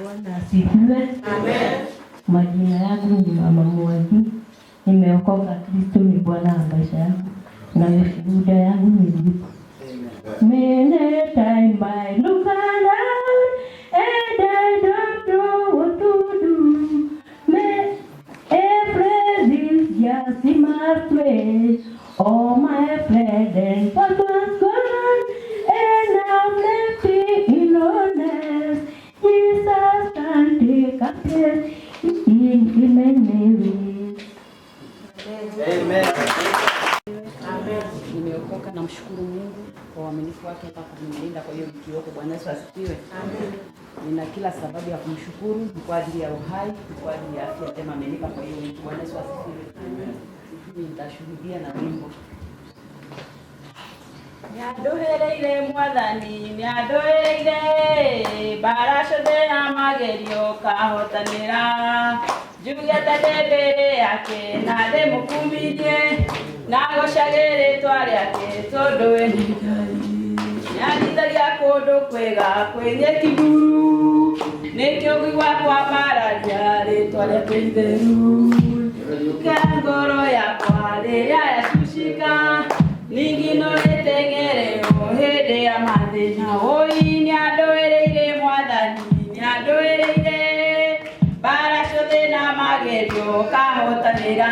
Bwana asifiwe. Amen. Majina yangu ni Mama Mwagi. Nimeokoka, Kristo ni Bwana wa maisha yangu. Na shuhuda yangu ni zipo. Many times I look around and I don't know what to do. Everything's just in my place. All my friends and purpose gone, and I'm left in loneliness. Jesus can take a place in many ways. Amen. Amen. Nimeokoka, namshukuru Mungu kwa uaminifu wake hata kunilinda kwa hiyo wiki yote. Bwana Yesu asifiwe. Amen. Nina kila sababu ya kumshukuru kwa ajili ya uhai, kwa ajili ya afya njema amenipa kwa hiyo wiki. Bwana Yesu asifiwe. Amen. Nitashuhudia na wimbo. Nyadohereire mwathani, nyadohereire barasho de amagerio kahotanira jugete mbere yake na ndemukumithie nagocagire twari yake tondu we ni Ngai nyandithagia kundu kwega kwenye kiguru nikio gwigwa kwa mararia ritwa riake itheru ngoro yakwa riria yacucika ningino ritengerero hindi ya mathina oi nyandoereire mwathani nyandoereire barasho thina magerio kahotanira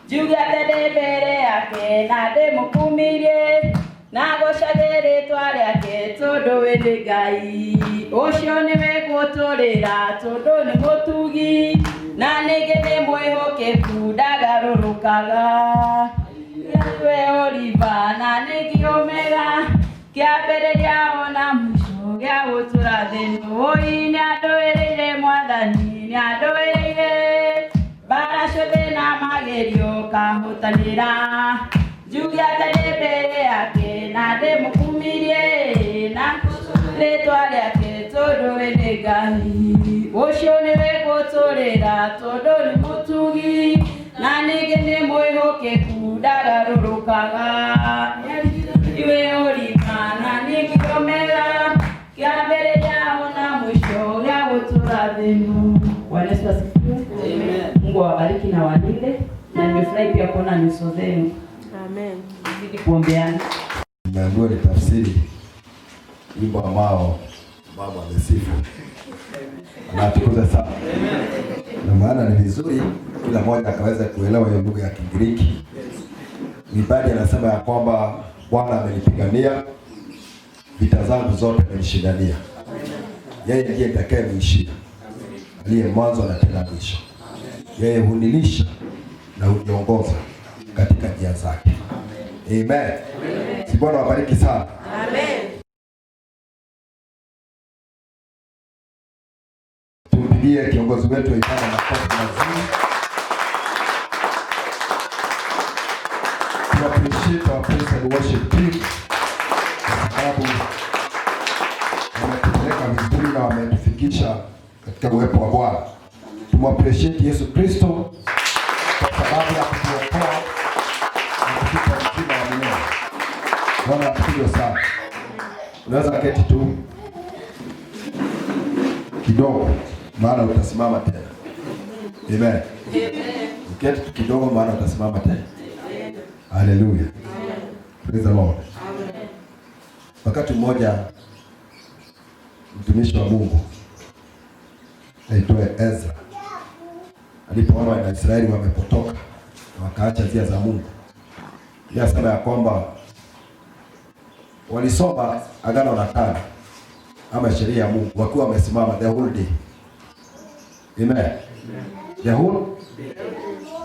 njugate ndi mbere yake na ndimukumirie nagocage ritwa riake tondu we ni Ngai ucio niwe guturira tondu ni mutugi na ningi ni mwihokeku ndagarurukaga we oliva na ningi omega kiambereria ona mwisho gia gutura thino oi nyandoereire mwathani nyandoereire barasho thina magerio kahotanira njugiate ndi mbere yake na ndimukumirie na ritwa riake tondu we ni Ngai ucio niwe guturira tondu ni mutugi na ningi ni mwihokeku ndagarurukaga iwe oliva na ningi omega kiambereria ona mwisho gia gutura thino. Bwana Yesu asifiwe. Amen. Mungu awabariki na walinde na nimefurahi pia kuona nyuso zenu. Amen. Zidi kuombeana. Nimeambiwa ni tafsiri wimbo ambao mama amesifu. Anatukuza sana. Na maana ni vizuri kila mmoja akaweza kuelewa hiyo lugha ya Kigiriki. Mwimbaji anasema ya kwamba Bwana amenipigania, vita zangu zote amenishindania. Yeye ndiye atakayemwishia, aliye mwanzo na tena mwisho. Yeye hunilisha na huniongoza katika njia zake. Amen. Si Bwana wabariki sana. Amen. Tumpigie kiongozi wetu wa ibada na kofi mazuri. We appreciate our praise and worship team. Sababu wametupeleka vizuri na wametufikisha katika uwepo wa Bwana. Tumappreciate Yesu Kristo kwa sababu ya kutuokoa na kutupa uzima wa milele. Bwana asifiwe sana. Unaweza keti tu kidogo maana utasimama tena. Amen. Keti tu kidogo maana utasimama tena. Hallelujah. Praise the Lord. Wakati mmoja mtumishi wa Mungu aitwaye Ezra alipoona Waisraeli wamepotoka na wakaacha njia za Mungu, yeye asema ya kwamba walisoma Agano la Kale ama sheria ya Mungu wakiwa wamesimama the whole day. Amen. The whole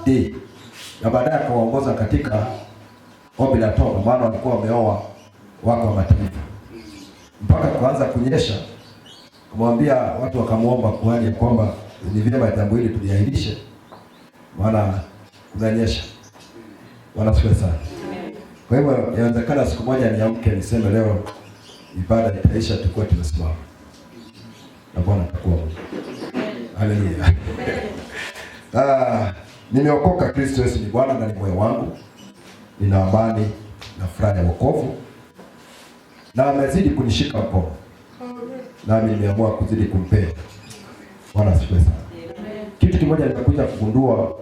day. Na baadaye akawaongoza katika ombi la toba, maana walikuwa wameoa wako wa mataifa. Mpaka kuanza kunyesha, kumwambia watu wakamuomba kuhani ya kwamba ni vyema jambo hili tuliahirishe, maana kunanyesha. Wanasifiwe sana. Kwa hivyo inawezekana siku moja niamke niseme leo ibada itaisha tukua tumesimama. Na Bwana atakuwa Mungu. Haleluya. Nimeokoka, Kristo Yesu ni Bwana ndani moyo wangu. Nina amani na furaha ya wokovu. Na amezidi kunishika mkono. Nami nimeamua kuzidi kumpenda. Bwana asifiwe sana. Kitu kimoja nitakuja kugundua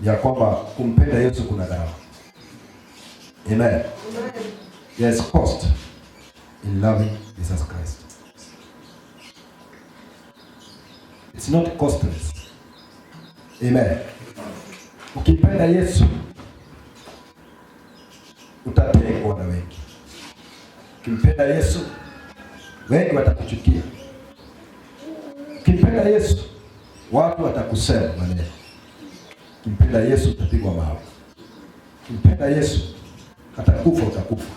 ya kwamba kumpenda Yesu kuna gharama. Amen. There's cost in loving Jesus Christ. It's not costless. Amen. Ukipenda Yesu utatengwa na wengi. Ukimpenda Yesu wengi watakuchukia. Ukimpenda Yesu watu watakusema maneno. Ukimpenda Yesu utapigwa mawe. Ukimpenda Yesu hata kufa utakufa.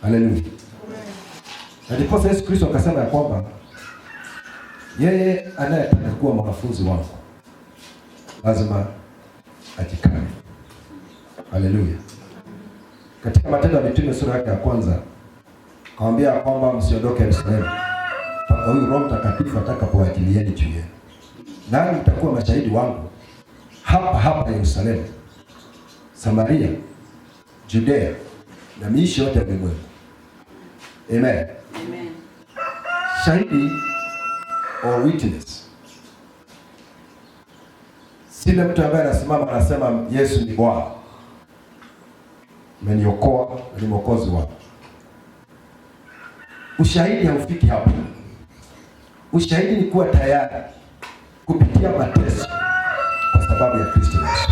Haleluya. Na ndipo Yesu Kristo akasema ya kwamba yeye anayetaka kuwa mwanafunzi wangu lazima ajikane. Haleluya. Katika Matendo ya Mitume sura yake ya kwanza akamwambia kwamba msiondoke Yerusalemu mpaka huyu Roho Mtakatifu atakapowajilieni juu yenu. Nani mtakuwa mashahidi wangu hapa Yerusalemu, Samaria, Judea na miisho yote ya ulimwengu. Amen. Amen. Shahidi or witness. Sile mtu ambaye anasimama anasema Yesu ni Bwana. Ameniokoa, ni mwokozi wangu. Ushahidi haufiki hapo. Ushahidi ni kuwa tayari kupitia mateso kwa sababu ya Kristo Yesu.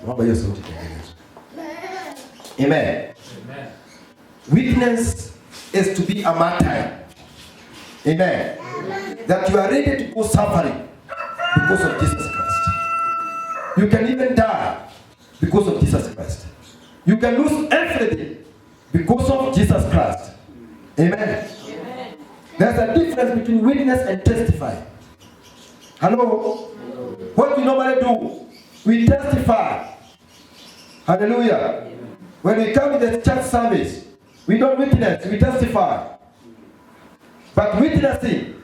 Naomba hiyo sauti tengenezwe. Amen. Amen. Witness is to be a martyr. Amen. That you are ready to go suffering because of Jesus Christ. You can even die because of Jesus Christ. You can lose everything because of Jesus Christ. Amen. Amen. There's a difference between witness and testify. Hello? What we normally do, we testify. Hallelujah. When we come to the church service, we don't witness, we testify. But witnessing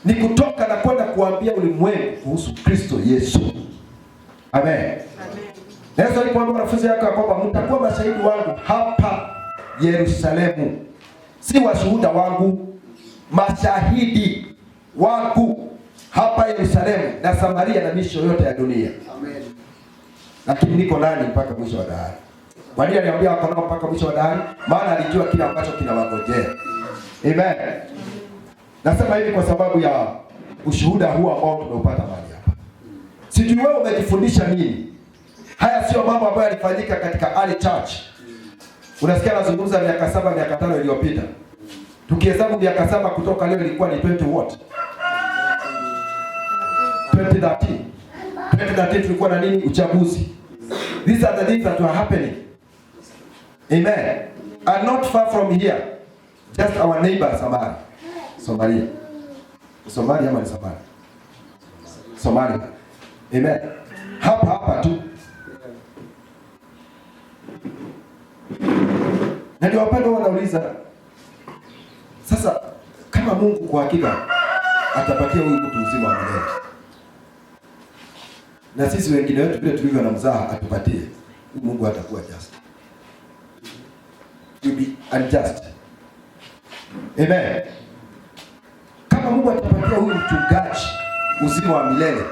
ni kutoka na kwenda kuambia ulimwengu kuhusu Kristo Yesu. Amen. Yesu alipoambia wanafunzi wake kwamba mtakuwa mashahidi wangu hapa Yerusalemu. Si washuhuda wangu, mashahidi wangu hapa Yerusalemu na Samaria na misho yote ya dunia. Amen. Lakini niko nani mpaka mwisho wa dahari. Kwa nini aliambia wako nao mpaka mwisho wa dahari? Maana alijua kile ambacho kinawangojea. Amen. Nasema hivi kwa sababu ya ushuhuda huu ambao tumeupata mahali hapa. Sijui wewe umejifundisha nini? Haya sio mambo ambayo yalifanyika katika early church. Unasikia nazungumza miaka 7 miaka 5 iliyopita. Tukihesabu miaka 7 kutoka leo ilikuwa ni 20 what? 2013 tulikuwa na nini? Uchaguzi. These are the things that were happening. Amen. And not far from here, just our neighbor Somalia. Somalia ama ni Somalia? Somalia. Amen. Hapa tu. Na ndio wapendo wanauliza sasa, kama Mungu kwa hakika atapatia huyu mtu uzima wa milele, na sisi wengine wetu vile tulivyo na mzaha atupatie, Mungu atakuwa just? To be unjust. Amen. Kama Mungu atapatia huyu mchungaji uzima wa milele,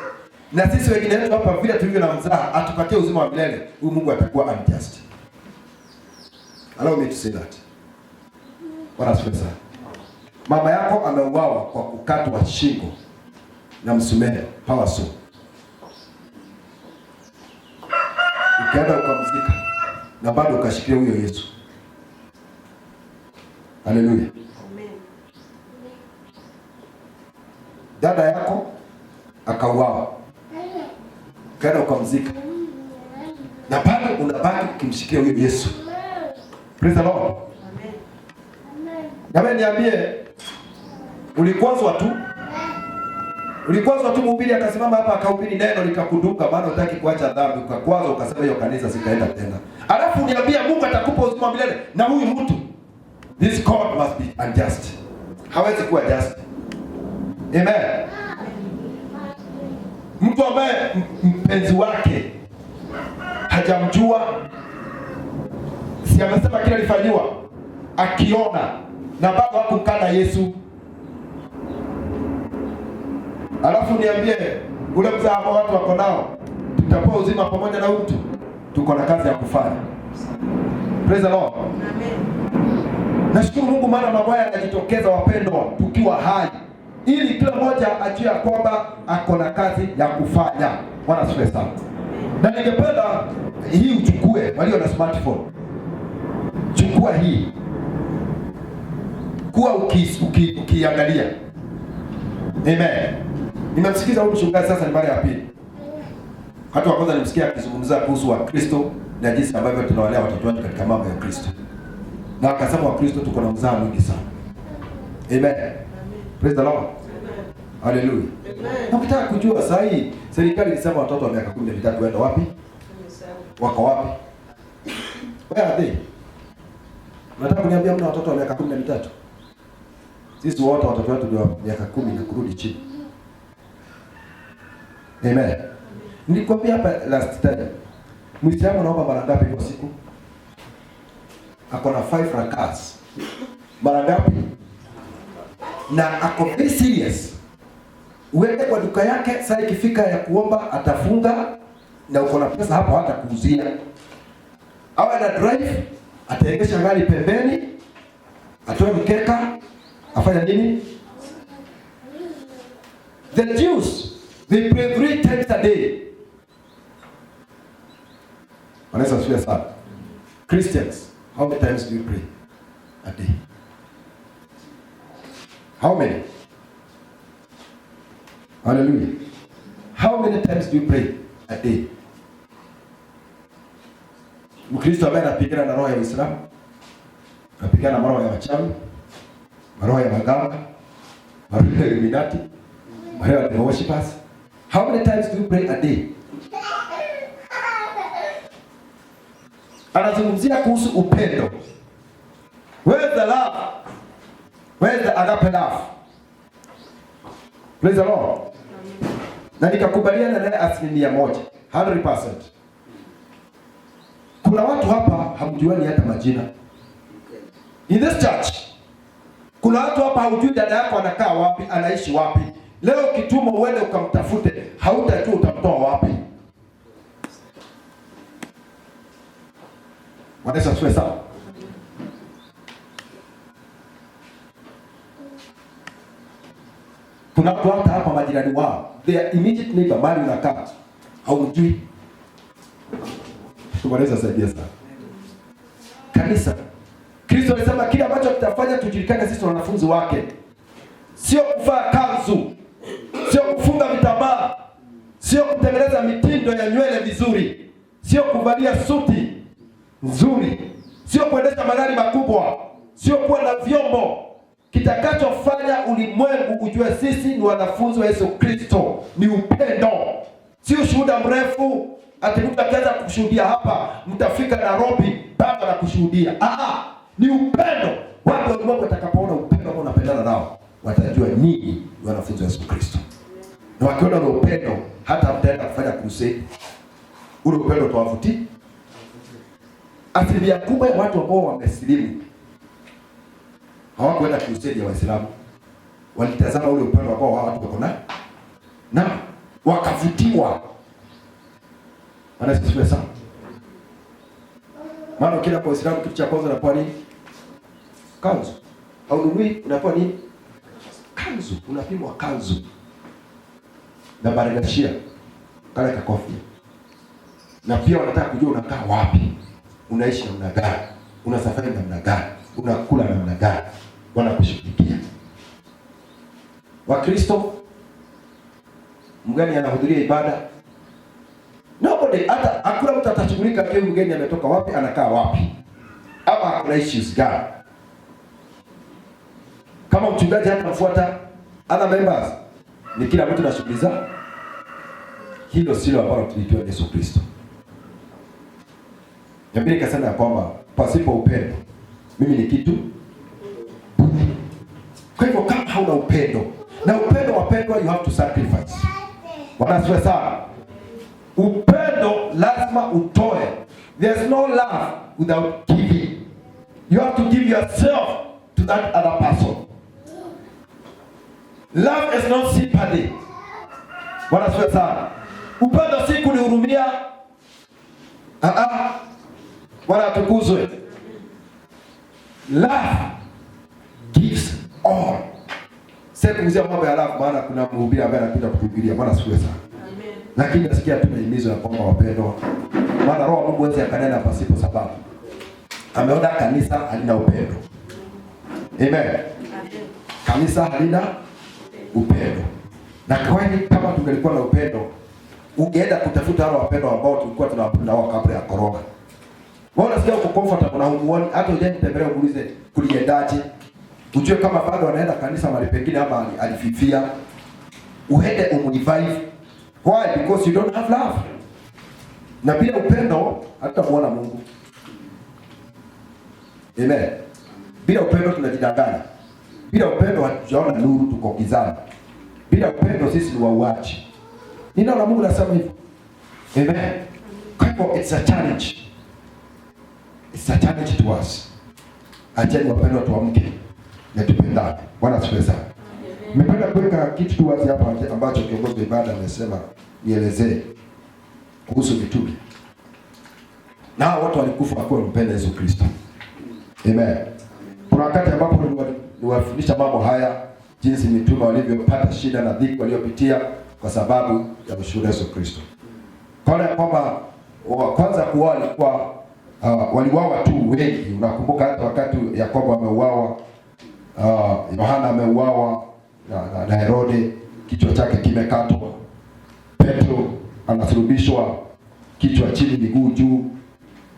na sisi wengine wetu hapa vile tulivyo na mzaha atupatie uzima wa milele, huyu Mungu atakuwa unjust? Allow me to say that. Wanasifiwa. Mama yako ameuawa kwa kukatwa shingo na msumeno, power saw. Ukaenda ukamzika na bado ukashikia huyo Yesu. Haleluya. Amen. Dada yako akauawa. Ukaenda ukamzika na bado unabaki ukimshikia huyo Yesu. Praise the Lord. Amen. Amen. Niambie, ulikwazwa tu mhubiri akasimama hapa akahubiri neno likakuduka, maana unataka kuacha dhambi, ukakwazwa ukasema hiyo kanisa sitaenda tena. Alafu uniambia Mungu atakupa uzima wa milele na huyu mtu. This God must be unjust. Hawezi kuwa just. Amen. Mtu ambaye mpenzi wake hajamjua, si amesema kile alifanywa akiona na bado hakumkana Yesu. Alafu niambie ule mzaa ambao watu wako nao, tutakuwa uzima pamoja na mtu. Tuko na kazi ya kufanya. Praise the Lord. Amen. Nashukuru Mungu maana mambo haya yanajitokeza wapendwa, tukiwa hai, ili kila mmoja ajue kwamba ako na kazi ya kufanya. Bwana asifiwe sana. Na ningependa hii uchukue, walio na smartphone, chukua hii, kuwa ukiangalia. Amen. Nimemsikiza huyu mchungaji sasa, ni mara ya pili. Hata wa kwanza nimsikia akizungumza kuhusu Wakristo na jinsi ambavyo tunawalea watoto wetu katika mambo ya Kristo. Na akasema Wakristo tuko na mzaa mwingi sana. Amen. Praise the Lord. Hallelujah. Na ukitaka kujua saa hii serikali ilisema watoto wa miaka 13 waenda wapi? Wako wapi? Where are they? Nataka kuniambia mna watoto wa miaka 13? Sisi wote watoto wetu ni wa miaka 10 na kurudi chini. Amen. Nilikwambia hapa last time, Muislamu anaomba mara ngapi kwa siku? Ako na 5 rakats. Mara ngapi? Na ako very serious. Uende kwa duka yake, saa ikifika ya kuomba atafunga, na uko na pesa hapo hata kuuzia. Awe na drive, ataegesha gari pembeni, atoe mkeka, afanya nini? The Jews, they pray 3 times a day. Wanaweza kusikia sana. Christians, how many times do you pray a day? How many? Hallelujah. How many times do you pray a day? Mkristo ambaye anapigana na roho ya Uislamu, anapigana na roho ya wachawi, roho ya maganga, roho ya Illuminati, roho ya worshippers. How many times do you pray a day? Anazungumzia kuhusu upendo. Where is the love? Where is the agape love? Praise the Lord. Na nikakubaliana naye 100%. 100%. Kuna watu hapa hamjuani hata majina. In this church, kuna watu hapa haujui dada yako anakaa wapi, anaishi wapi. Leo kituma uende ukamtafute, hautajua utamtoa wapi. Wanaweza sio sawa. Kuna watu hapa majirani wao, their immediate neighbor, mali unakaa haujui. Tunaweza saidia sana. Kanisa, Kristo alisema kile ambacho kitafanya tujulikane sisi wanafunzi wake, sio kuvaa kanzu, sio kufunga vitambaa, sio kutengeneza mitindo ya nywele vizuri, sio kuvalia suti nzuri, sio kuendesha magari makubwa, sio kuwa na vyombo. Kitakachofanya ulimwengu ujue sisi ni wanafunzi wa Yesu Kristo ni upendo. Si ushuhuda mrefu ati mtu akianza kushuhudia hapa mtafika Nairobi baba na kushuhudia. Ni upendo. Watu wa ulimwengu watakapoona upendo ambao unapendana nao, watajua nyinyi ni wanafunzi wa Yesu Kristo. Na wakiona ule upendo, hata mtaenda kufanya crusade, ule upendo utawavutia. Asilimia kubwa ya watu ambao wamesilimu hawakwenda crusade ya Waislamu, walitazama ule upendo ambao watu wako na wakavutiwa. Anasifiwe sana. Maana kila kwa Waislamu kitu cha kwanza inakuwa ni kanzu. Au nunui inakuwa ni kanzu, unapimwa kanzu na baragashia kale kakofia. Na pia wanataka kujua unakaa wapi, unaishi namna gani, unasafiri namna gani, unakula namna gani, wanakushughulikia. Wakristo, mgeni anahudhuria ibada, nobody, hata hakuna mtu atashughulika kwa mgeni ametoka wapi, anakaa wapi, ama kuna issues gani. Kama mchungaji hata mfuata other members, ni kila mtu na shughuli zake. Hilo silo ambalo tuliitwa Yesu Kristo. Biblia ikasema ya kwamba pasipo upendo mimi ni kitu. Kwa hivyo kama hauna upendo, na upendo wapendwa, you have to sacrifice. Wanasema sana, upendo lazima utoe. There's no love without giving. You have to give yourself to that other person. Love is not sympathy. Bwana asifiwe sana. Upendo si kunihurumia. Bwana atukuzwe. Love gives all. Sasa kuzia mambo ya love, maana kuna mhubiri ambaye anapita kutuhubiria. Bwana asifiwe sana. Amen. Lakini nasikia tunahimizwa ya kwamba wapendwa, maana Roho wa Mungu hawezi akanena pasipo sababu. Ameona kanisa halina upendo. Amen. Kanisa halina upendo. Na kwani kama tungelikuwa na upendo, ungeenda kutafuta hao wapendwa ambao tulikuwa tunawapenda wao kabla ya corona. Wewe unasikia uko comfortable na humuoni, hata uje nitembelea uulize kuliendaje. Ujue kama bado anaenda kanisa mahali pengine ama alififia. Uende umrevive. Why? Because you don't have love. Na bila upendo hatutamuona Mungu. Amen. Bila upendo tunajidanganya. Bila upendo hatujaona nuru, tuko gizani. Bila upendo sisi ni wauaji. Neno la Mungu linasema hivyo. Amen. Kwa hivyo it's a challenge. It's a challenge to us. Acheni wapendwa tuamke na tupendane. Bwana asifiwe sana. Nimependa kuweka kitu tu wazi hapa ambacho kiongozi wa ibada amesema nielezee kuhusu mitume. Na watu walikufa kwa kumpenda Yesu Kristo. Amen. Kuna wakati ambapo niwafundisha mambo haya, jinsi mitume walivyopata shida na dhiki waliopitia kwa sababu ya kumshuhudia Yesu Kristo. Kwa kwamba kwanza kuwa walikuwa waliuawa tu wengi. Unakumbuka hata wakati Yakobo ameuawa, Yohana ameuawa na Herode, kichwa chake kimekatwa. Petro anasulubishwa kichwa chini miguu juu.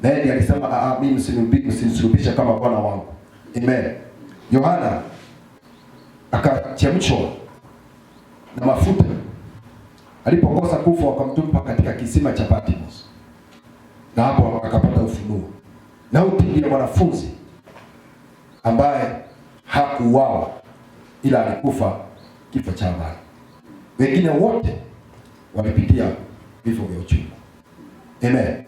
Naye alisema mimi msinisulubishe kama Bwana wangu. Amen. Yohana akachemshwa na mafuta. Alipokosa kufa wakamtupa katika kisima cha Patmos. Na hapo akapata ufunuo. Na huyu ndiye mwanafunzi ambaye hakuuawa ila alikufa kifo cha amani. Wengine wote walipitia vifo vya uchungu. Amen.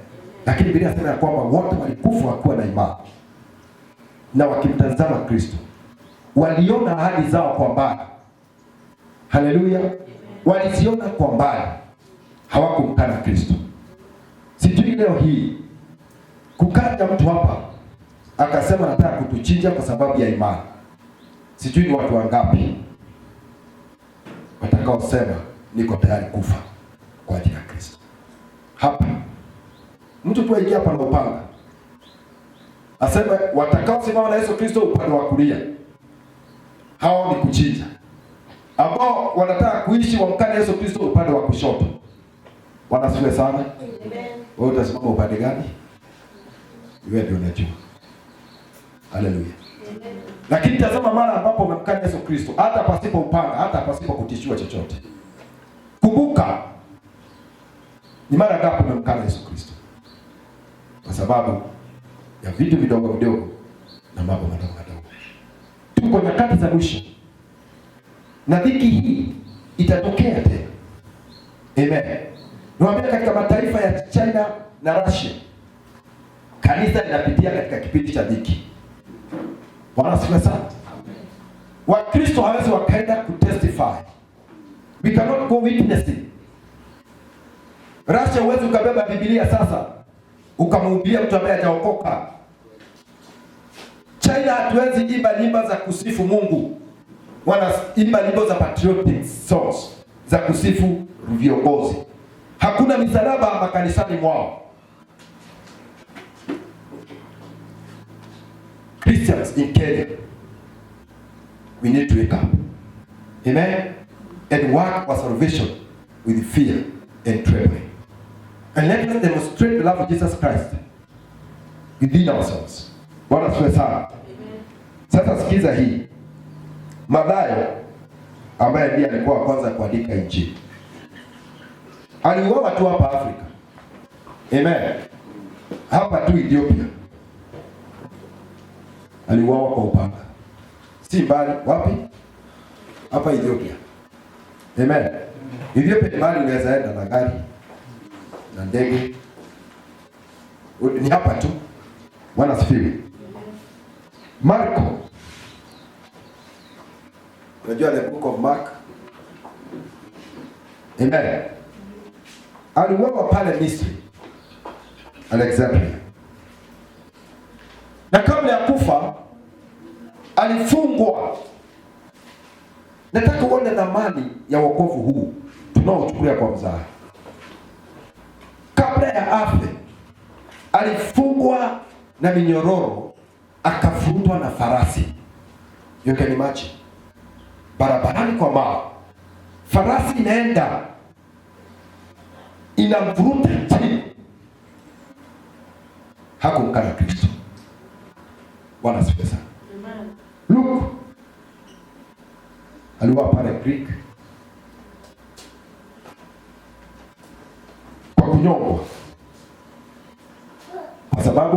Lakini Biblia inasema kwamba wote walikufa wakiwa na imani na wakimtazama Kristo. Waliona ahadi zao kwa mbali. Haleluya. Waliziona kwa mbali. Hawakumkana Kristo. Sijui leo hii kukaja mtu hapa akasema nataka kutuchinja kwa sababu ya imani. Sijui ni watu wangapi watakao sema niko tayari kufa kwa ajili ya Kristo. Hapa mtu tu aingia hapa na upanga asema watakao simama na Yesu Kristo upande wa kulia, hao ni kuchinja. Ambao wanataka kuishi wamkane Yesu Kristo upande wa kushoto. Wanasifiwe sana. Amen. Wewe utasimama upande gani? Wewe ndio unajua. Haleluya. Amen. Lakini tazama mara ambapo umemkana Yesu Kristo, hata pasipo upanga, hata pasipo kutishiwa chochote. Kumbuka ni mara ngapi umemkana Yesu Kristo? Kwa sababu ya vitu vidogo vidogo na mambo madogo madogo. Tuko nyakati za mwisho. Na dhiki hii itatokea tena. Amen. Niwaambia katika mataifa ya China na Russia, kanisa linapitia katika kipindi cha dhiki. Bwana asifiwe sana. Wakristo hawezi wakaenda kutestify. We cannot go witnessing. Russia huwezi ukabeba Biblia sasa ukamhubiria mtu ambaye hajaokoka. China hatuwezi imba nyimbo za kusifu Mungu. Wanaimba nyimbo za patriotic songs za kusifu viongozi. Hakuna misalaba makanisani mwao. Christians in Kenya, we need to wake up. Amen. And work for salvation with fear and trembling. And let us demonstrate the love of Jesus Christ within ourselves. Bwana asifiwe sana. Sasa sikiza hii. Mathayo ambaye ndiye alikuwa kwanza kuandika Injili, aliuawa tu hapa Afrika. Amen. Hapa tu Ethiopia. Aliuawa kwa upanga. Si mbali wapi? Hapa Ethiopia. Amen. Ethiopia ni mahali unaweza enda na gari na ndege. Ni hapa tu. Bwana asifiwe. Marko. Unajua the book of Mark? Amen. Aliuawa pale Misri, Alexandria, na kabla ya kufa alifungwa. Nataka uone dhamani ya wokovu huu tunaochukulia kwa mzaha. Kabla ya afe alifungwa na minyororo, akafutwa na farasi. You can imagine, barabarani kwa mao, farasi inaenda inamvuruta chini. Hakumkana Kristo. Bwana asifiwe sana. Luke aliuawa pale Greek kwa kunyongwa kwa sababu